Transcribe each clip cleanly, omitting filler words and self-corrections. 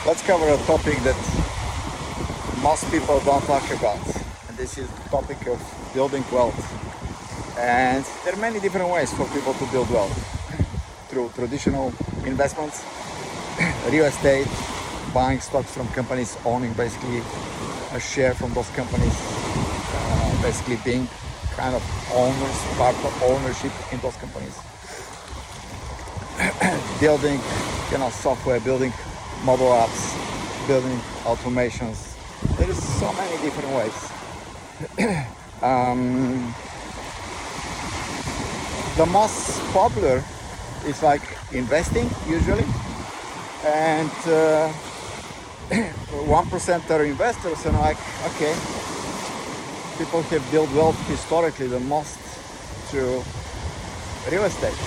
let's cover a topic that most people don't talk about. And this is the topic of building wealth. And there are many different ways for people to build wealth through traditional investments, real estate, buying stocks from companies, owning basically a share from those companies, basically being kind of owners, part of ownership in those companies, building, software, building mobile apps, building automations. There is so many different ways. The most popular is like investing usually, and 1% are investors, and like, okay, people have built wealth historically the most through real estate.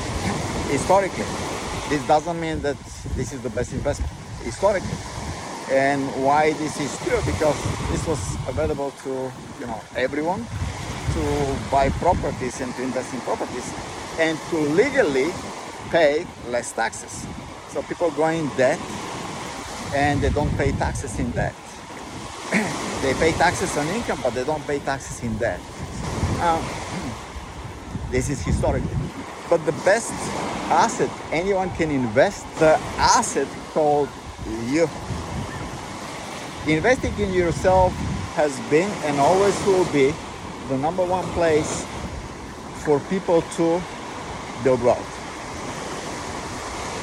Historically, this doesn't mean that this is the best investment. Historically, and why this is true? Because this was available to everyone to buy properties and to invest in properties, and to legally pay less taxes. So people go in debt and they don't pay taxes in debt. They pay taxes on income, but they don't pay taxes in debt. This is historically. But the best asset anyone can invest, the asset called you. Investing in yourself has been and always will be the number one place for people to build wealth.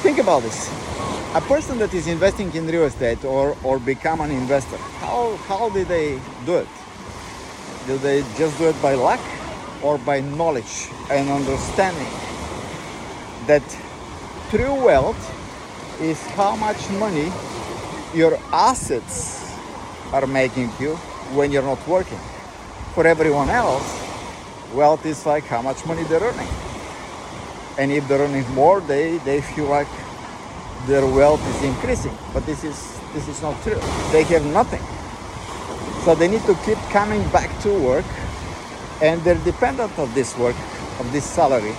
Think about this. A person that is investing in real estate or become an investor, how did they do it? Do they just do it by luck or by knowledge and understanding that true wealth is how much money your assets are making you when you're not working? For everyone else, wealth is like how much money they're earning. And if they're earning more, they feel like their wealth is increasing. But this is not true. They have nothing. So they need to keep coming back to work, and they're dependent of this work, of this salary,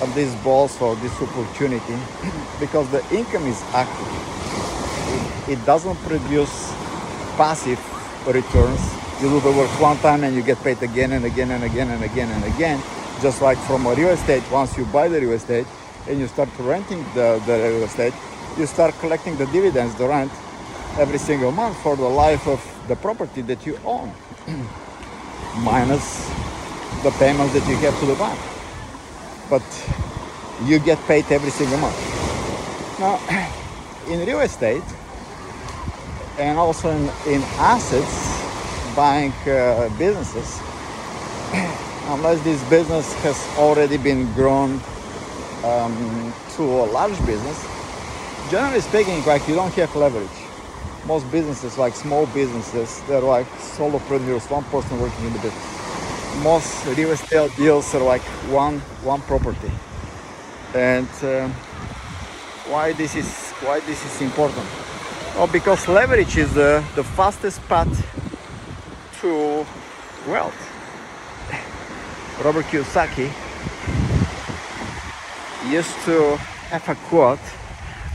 of this boss or this opportunity, because the income is active. It doesn't produce passive returns. You do the work one time and you get paid again and again and again and again and again. Just like from a real estate, once you buy the real estate and you start renting the real estate, you start collecting the dividends, the rent, every single month for the life of the property that you own, minus the payments that you have to the bank. But you get paid every single month. Now, in real estate, and also in assets, buying businesses, unless this business has already been grown to a large business, generally speaking, like, you don't have leverage. Most businesses, like small businesses, they're like solopreneurs, one person working in the business. Most real estate deals are like one property. And why this is important? Well, because leverage is the fastest path to wealth. Robert Kiyosaki used to have a quote: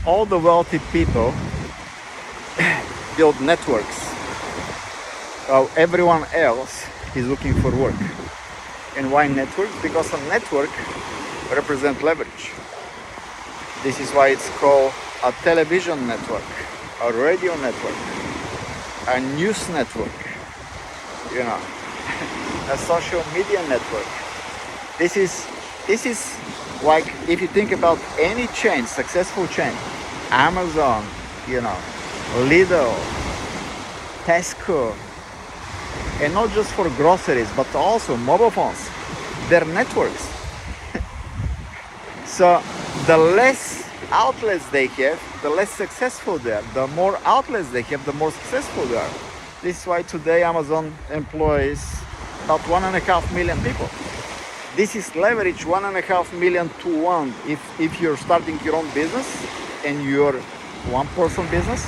all the wealthy people build networks while everyone else is looking for work. And why networks? Because a network represents leverage. This is why it's called a television network, a radio network, a news network, a social media network. This is like, if you think about any chain, successful chain, Amazon, Lidl, Tesco, and not just for groceries, but also mobile phones, they're networks. So the less outlets they have, the less successful they are. The more outlets they have, the more successful they are. This is why today Amazon employs about 1.5 million people. This is leverage 1.5 million to 1. If you're starting your own business and you're one-person business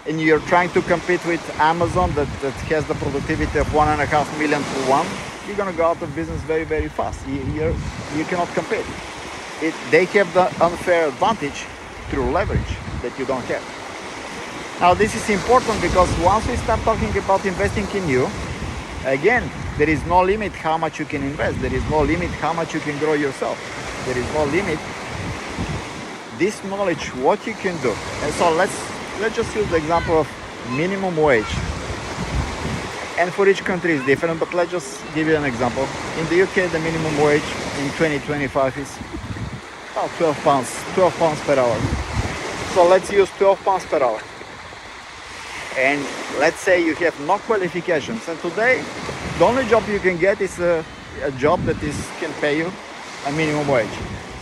and you're trying to compete with Amazon that has the productivity of 1.5 million to 1, you're gonna go out of business very, very fast. You cannot compete. They have the unfair advantage through leverage that you don't have. Now this is important because once we start talking about investing in you, again, there is no limit how much you can invest. There is no limit how much you can grow yourself. There is no limit. This knowledge, what you can do. And so let's just use the example of minimum wage. And for each country is different, but let's just give you an example. In the UK, the minimum wage in 2025 is about 12 pounds per hour. So let's use 12 pounds per hour. And let's say you have no qualifications. And today, the only job you can get is a job that can pay you a minimum wage.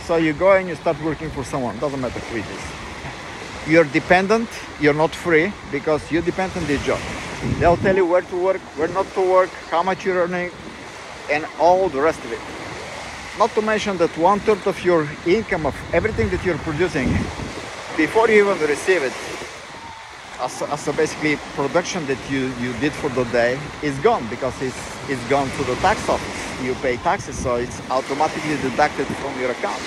So you go and you start working for someone, doesn't matter who it is. You're dependent, you're not free because you depend on this job. They'll tell you where to work, where not to work, how much you're earning, and all the rest of it. Not to mention that 1/3 of your income, of everything that you're producing, before you even receive it, as a basically production that you did for the day, is gone because it's gone to the tax office. You pay taxes, so it's automatically deducted from your account.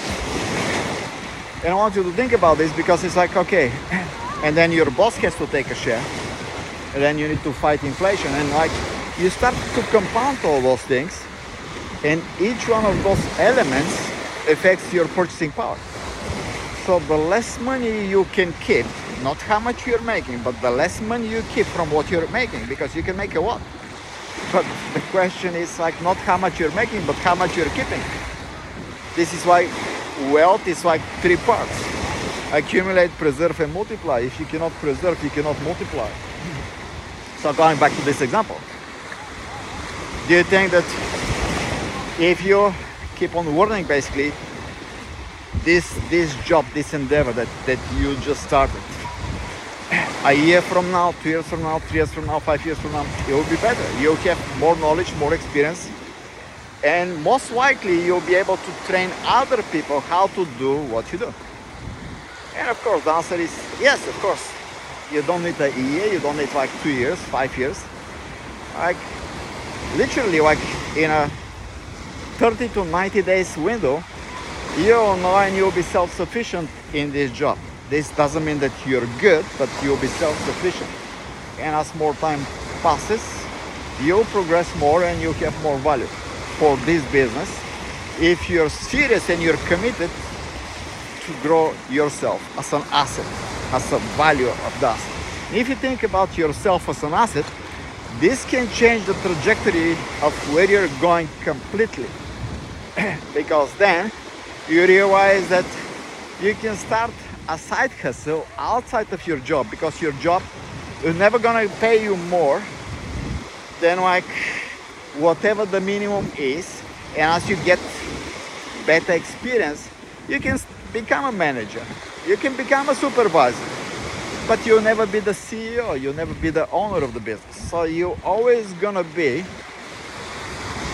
And I want you to think about this because it's like, okay, and then your boss has to take a share, and then you need to fight inflation, and like you start to compound all those things, and each one of those elements affects your purchasing power. So the less money you can keep, not how much you're making, but the less money you keep from what you're making, because you can make a lot. But the question is like not how much you're making, but how much you're keeping. This is why wealth is like 3 parts: accumulate, preserve, and multiply. If you cannot preserve, you cannot multiply. So going back to this example, do you think that if you keep on working basically this job, this endeavor that you just started, a year from now, 2 years from now, 3 years from now, 5 years from now, it will be better. You'll have more knowledge, more experience, and most likely you'll be able to train other people how to do what you do. And of course, the answer is yes, of course. You don't need a year, you don't need like 2 years, 5 years. Like literally like in a 30 to 90 days window, you'll know and you'll be self-sufficient in this job. This doesn't mean that you're good, but you'll be self-sufficient. And as more time passes, you'll progress more and you'll have more value for this business if you're serious and you're committed to grow yourself as an asset, as a value of the asset. If you think about yourself as an asset, this can change the trajectory of where you're going completely. Because then you realize that you can start a side hustle outside of your job, because your job is never gonna pay you more than like whatever the minimum is. And as you get better experience, you can become a manager, you can become a supervisor, but you'll never be the CEO, you'll never be the owner of the business. So you're always gonna be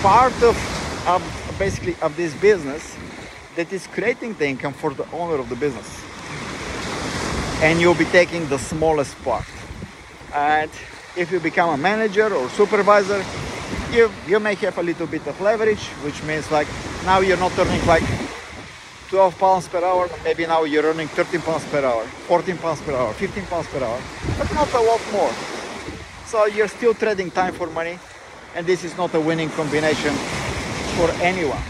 part of basically of this business that is creating the income for the owner of the business. And you'll be taking the smallest part. And if you become a manager or supervisor, you may have a little bit of leverage, which means like now you're not earning like 12 pounds per hour, maybe now you're earning 13 pounds per hour, 14 pounds per hour, 15 pounds per hour, but not a lot more. So you're still trading time for money, and this is not a winning combination for anyone.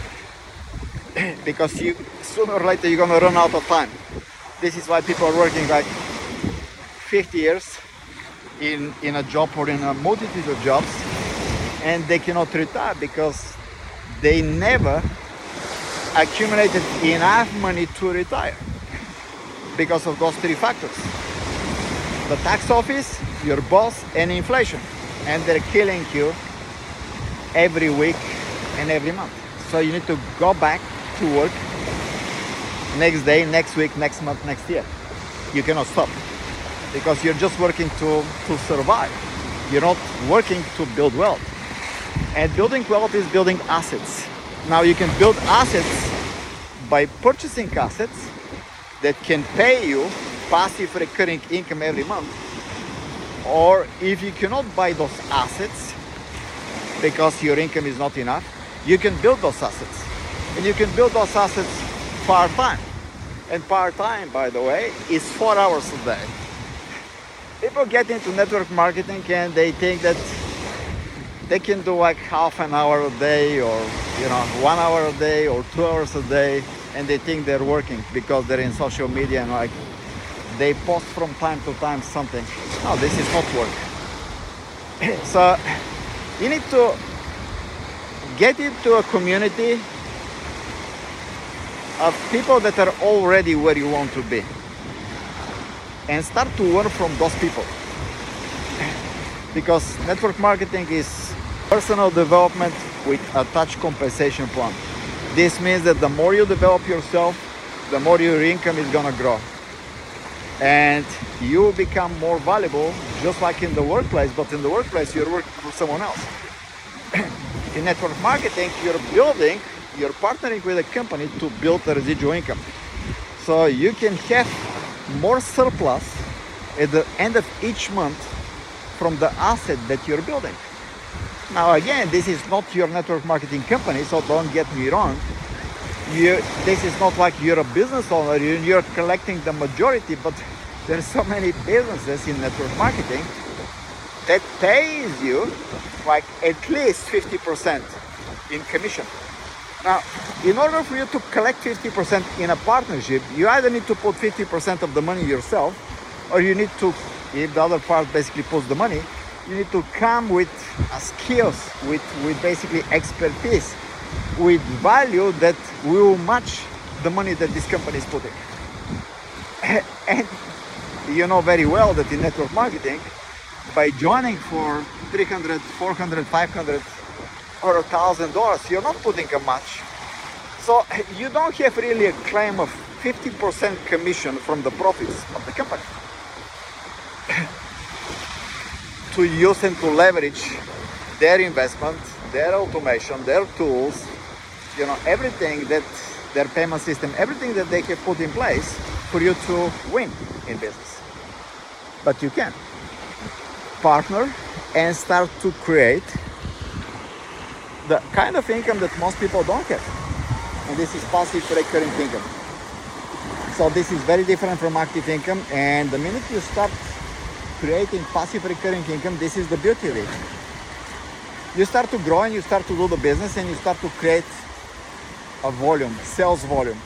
Because you sooner or later you're gonna run out of time. This is why people are working like 50 years in a job or in a multitude of jobs, and they cannot retire because they never accumulated enough money to retire because of those 3 factors: the tax office, your boss, and inflation. And they're killing you every week and every month. So you need to go back to work next day, next week, next month, next year. You cannot stop because you're just working to survive. You're not working to build wealth. And building wealth is building assets. Now you can build assets by purchasing assets that can pay you passive recurring income every month. Or if you cannot buy those assets because your income is not enough, you can build those assets. And you can build those assets part-time. And part-time, by the way, is 4 hours a day. People get into network marketing and they think that they can do like half an hour a day, or 1 hour a day, or 2 hours a day, and they think they're working because they're in social media and like they post from time to time something. No, this is not work. So you need to get into a community of people that are already where you want to be and start to learn from those people, because network marketing is personal development with attached compensation plan. This means that the more you develop yourself, the more your income is gonna grow, and you will become more valuable, just like in the workplace. But in the workplace, you're working for someone else. In network marketing, you're partnering with a company to build a residual income, so you can have more surplus at the end of each month from the asset that you're building. Now again, this is not your network marketing company, so don't get me wrong. This is not like you're a business owner, you're collecting the majority, but there's so many businesses in network marketing that pays you like at least 50% in commission. Now, in order for you to collect 50% in a partnership, you either need to put 50% of the money yourself, or you need to, if the other part basically puts the money, you need to come with skills, with basically expertise, with value that will match the money that this company is putting. And you know very well that in network marketing, by joining for $300, $400, $500, or $1,000, you're not putting a much. So you don't have really a claim of 50% commission from the profits of the company to use and to leverage their investment, their automation, their tools, everything that their payment system, everything that they have put in place for you to win in business. But you can partner and start to create the kind of income that most people don't have. And this is passive recurring income. So this is very different from active income. And the minute you start creating passive recurring income, this is the beauty of it. You start to grow and you start to do the business, and you start to create a volume, sales volume,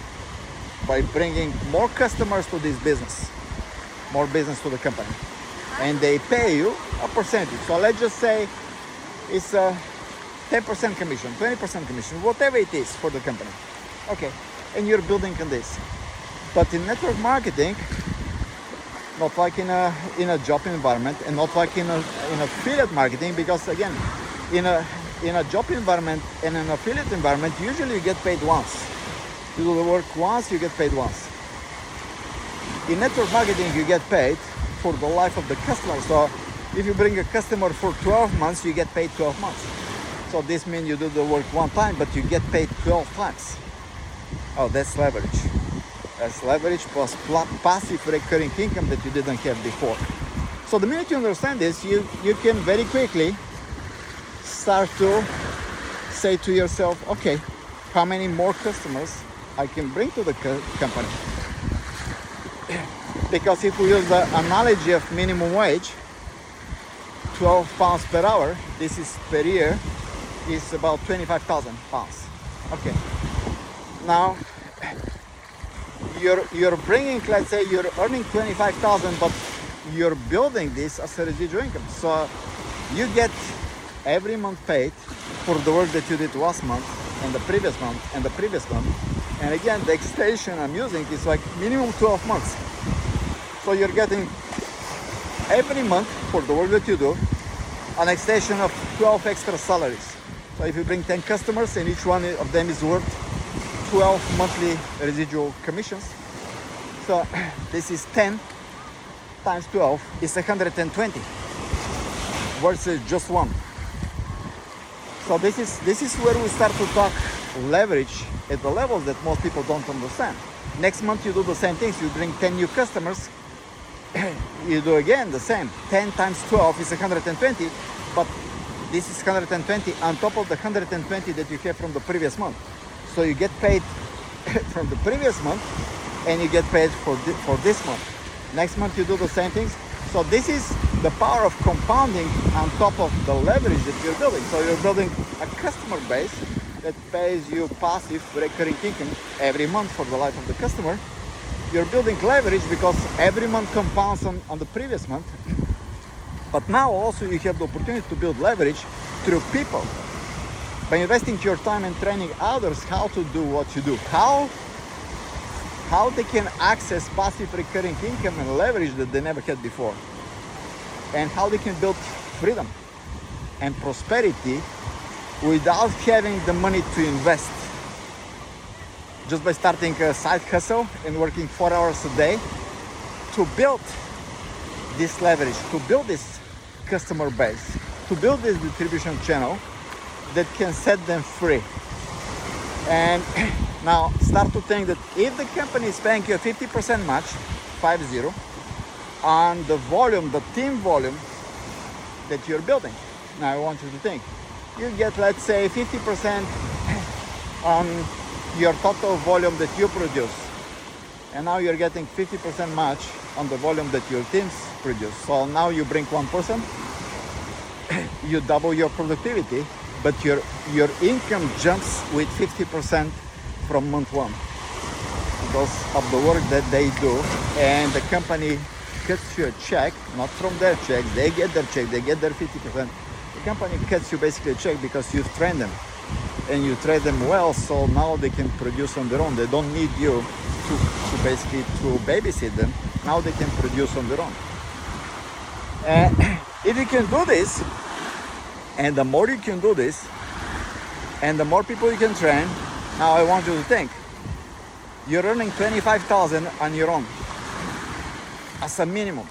by bringing more customers to this business, more business to the company. And they pay you a percentage. So let's just say it's a 10% commission, 20% commission, whatever it is for the company. Okay, and you're building on this. But in network marketing, not like in a job environment, and not like in affiliate marketing, because again, in a job environment and an affiliate environment, usually you get paid once. You do the work once, you get paid once. In network marketing, you get paid for the life of the customer. So if you bring a customer for 12 months, you get paid 12 months. So this means you do the work one time, but you get paid 12 times. Oh, that's leverage. That's leverage plus passive recurring income that you didn't have before. So the minute you understand this, you can very quickly start to say to yourself, okay, how many more customers I can bring to the company? Because if we use the analogy of minimum wage, 12 pounds per hour, this is per year, is about 25,000 pounds. Okay. Now, you're bringing, let's say you're earning 25,000, but you're building this as a residual income. So you get every month paid for the work that you did last month, and the previous month, and the previous month. And again, the extension I'm using is like minimum 12 months. So you're getting every month for the work that you do an extension of 12 extra salaries. So if you bring 10 customers and each one of them is worth 12 monthly residual commissions, so this is 10 times 12 is 120 versus just one. So this is where we start to talk leverage at the levels that most people don't understand. Next month you do the same things. You bring 10 new customers, you do again the same. 10 times 12 is 120, but this is 120 on top of the 120 that you have from the previous month. So you get paid from the previous month, and you get paid for this month. Next month you do the same things. So this is the power of compounding on top of the leverage that you're building. So you're building a customer base that pays you passive recurring income every month for the life of the customer. You're building leverage because every month compounds on the previous month. But now also you have the opportunity to build leverage through people. By investing your time and training others how to do what you do. How they can access passive recurring income and leverage that they never had before. And how they can build freedom and prosperity without having the money to invest. Just by starting a side hustle and working 4 hours a day to build this leverage, to build this customer base, to build this distribution channel that can set them free. And now start to think that if the company is paying you a 50% match, 50, on the volume, the team volume that you're building. Now I want you to think. You get, let's say, 50% on your total volume that you produce. And now you're getting 50% match on the volume that your teams produce. So now you bring one person, you double your productivity, but your income jumps with 50% from month one because of the work that they do. And the company cuts you a check, not from their check, they get their check, they get their 50%. The company cuts you basically a check because you've trained them and you train them well, so now they can produce on their own. They don't need you to basically to babysit them. Now they can produce on their own. And if you can do this, and the more you can do this, and the more people you can train, now I want you to think. You're earning 25,000 on your own as a minimum.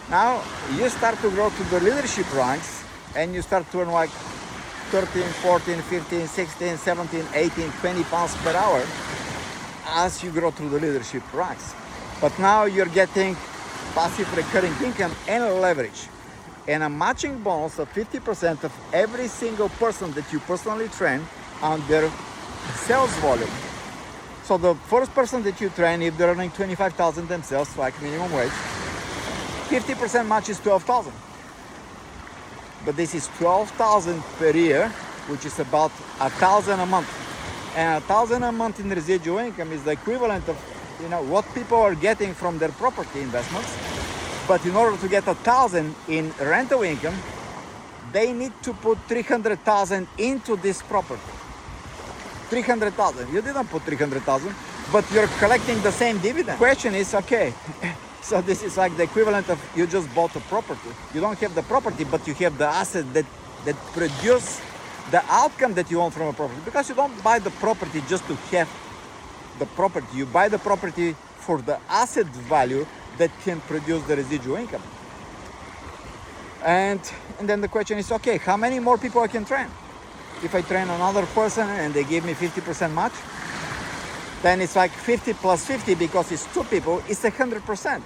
Now you start to grow to the leadership ranks and you start to earn like 13, 14, 15, 16, 17, 18, 20 pounds per hour as you grow through the leadership ranks. But now you're getting passive recurring income and leverage and a matching bonus of 50% of every single person that you personally train on their sales volume. So the first person that you train, if they're earning 25,000 themselves, like minimum wage, 50% match is 12,000. But this is 12,000 per year, which is about 1,000 a month. And 1,000 a month in residual income is the equivalent of, what people are getting from their property investments. But in order to get 1,000 in rental income, they need to put 300,000 into this property. 300,000. You didn't put 300,000, but you're collecting the same dividend. Question is, okay, so this is like the equivalent of you just bought a property. You don't have the property, but you have the asset that produce the outcome that you want from a property. Because you don't buy the property just to have the property. You buy the property for the asset value that can produce the residual income. And then the question is, okay, how many more people I can train? If I train another person and they give me 50% match, then it's like 50 plus 50 because it's 2 people, it's 100%.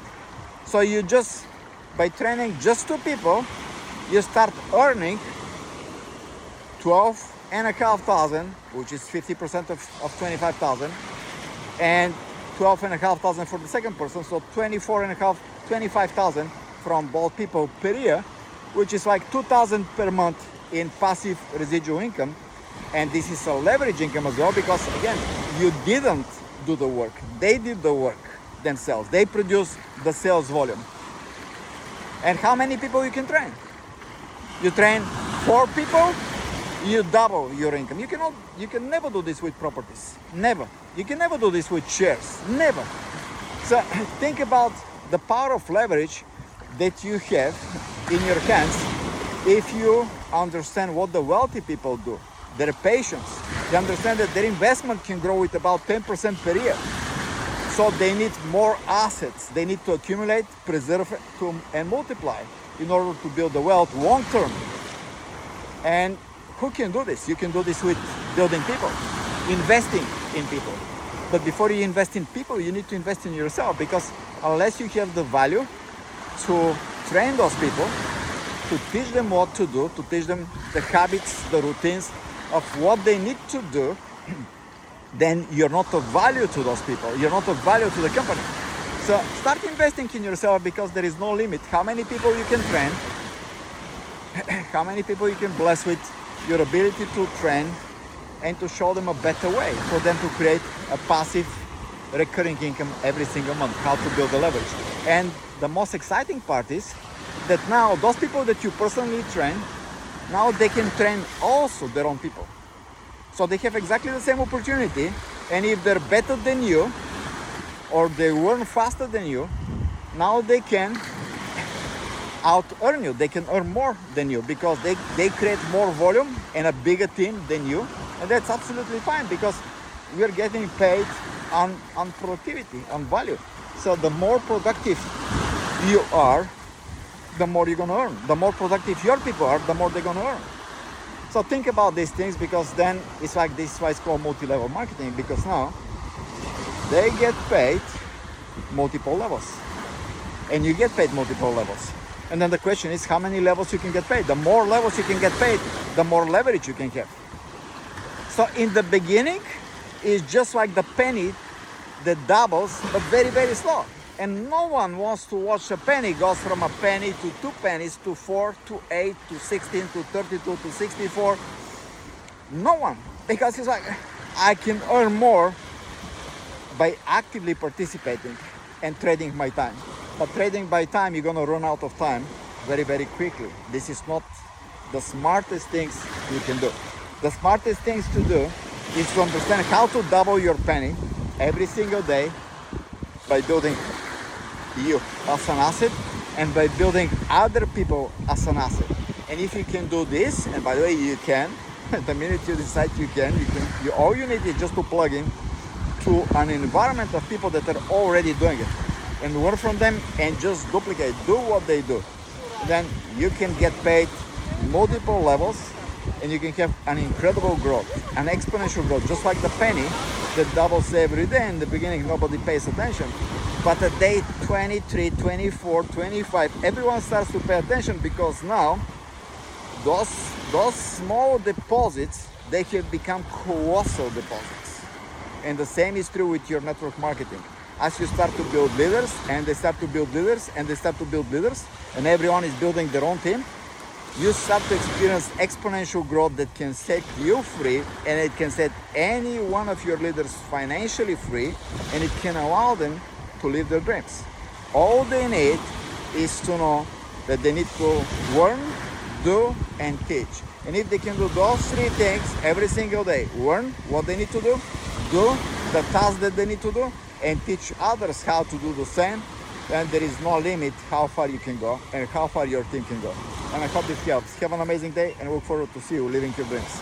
So you just, by training just 2 people, you start earning 12,500, which is 50% of 25,000, and 12,500 for the second person, so 25,000 from both people per year, which is like 2,000 per month in passive residual income. And this is a leverage income as well, because again, you didn't do the work, they did the work themselves. They produce the sales volume. And how many people you can train? You train 4 people, you double your income. You can never do this with properties. Never. You can never do this with shares. Never. So think about the power of leverage that you have in your hands if you understand what the wealthy people do. Their patience. They understand that their investment can grow with about 10% per year. So they need more assets. They need to accumulate, preserve, and multiply in order to build the wealth long term. And who can do this? You can do this with building people, investing in people. But before you invest in people, you need to invest in yourself, because unless you have the value to train those people, to teach them what to do, to teach them the habits, the routines of what they need to do, then you're not of value to those people. You're not of value to the company. So start investing in yourself because there is no limit how many people you can train, how many people you can bless with your ability to train and to show them a better way for them to create a passive recurring income every single month, how to build the leverage. And the most exciting part is that now those people that you personally train, now they can train also their own people. So they have exactly the same opportunity, and if they're better than you or they learn faster than you, now they can out earn you. They can earn more than you because they create more volume and a bigger team than you, and that's absolutely fine because you're getting paid on productivity, on value. So the more productive you are, the more you're gonna earn. The more productive your people are, the more they're gonna earn. So think about these things, because then it's like this is why it's called multi-level marketing, because now they get paid multiple levels and you get paid multiple levels. And then the question is how many levels you can get paid. The more levels you can get paid, the more leverage you can have. So in the beginning, it's just like the penny that doubles, but very, very slow. And no one wants to watch a penny goes from a penny to 2 pennies to 4 to 8 to 16 to 32 to 64. No one, because it's like I can earn more by actively participating and trading my time. But trading by time, you're gonna run out of time very, very quickly. This is not the smartest things you can do. The smartest things to do is to understand how to double your penny every single day by building you as an asset and by building other people as an asset. And if you can do this, and by the way, you can, the minute you decide you can, all you need is just to plug in to an environment of people that are already doing it and learn from them and just duplicate, do what they do. Then you can get paid multiple levels and you can have an incredible growth, an exponential growth, just like the penny that doubles every day. In the beginning, nobody pays attention. But at day 23, 24, 25, everyone starts to pay attention, because now those small deposits, they have become colossal deposits. And the same is true with your network marketing. As you start to build leaders, and they start to build leaders, and they start to build leaders, and everyone is building their own team, you start to experience exponential growth that can set you free, and it can set any one of your leaders financially free, and it can allow them to live their dreams. All they need is to know that they need to learn, do, and teach. And if they can do those 3 things every single day, learn what they need to do the task that they need to do, and teach others how to do the same, then there is no limit how far you can go and how far your team can go. And I hope this helps. Have an amazing day, and look forward to see you living your dreams.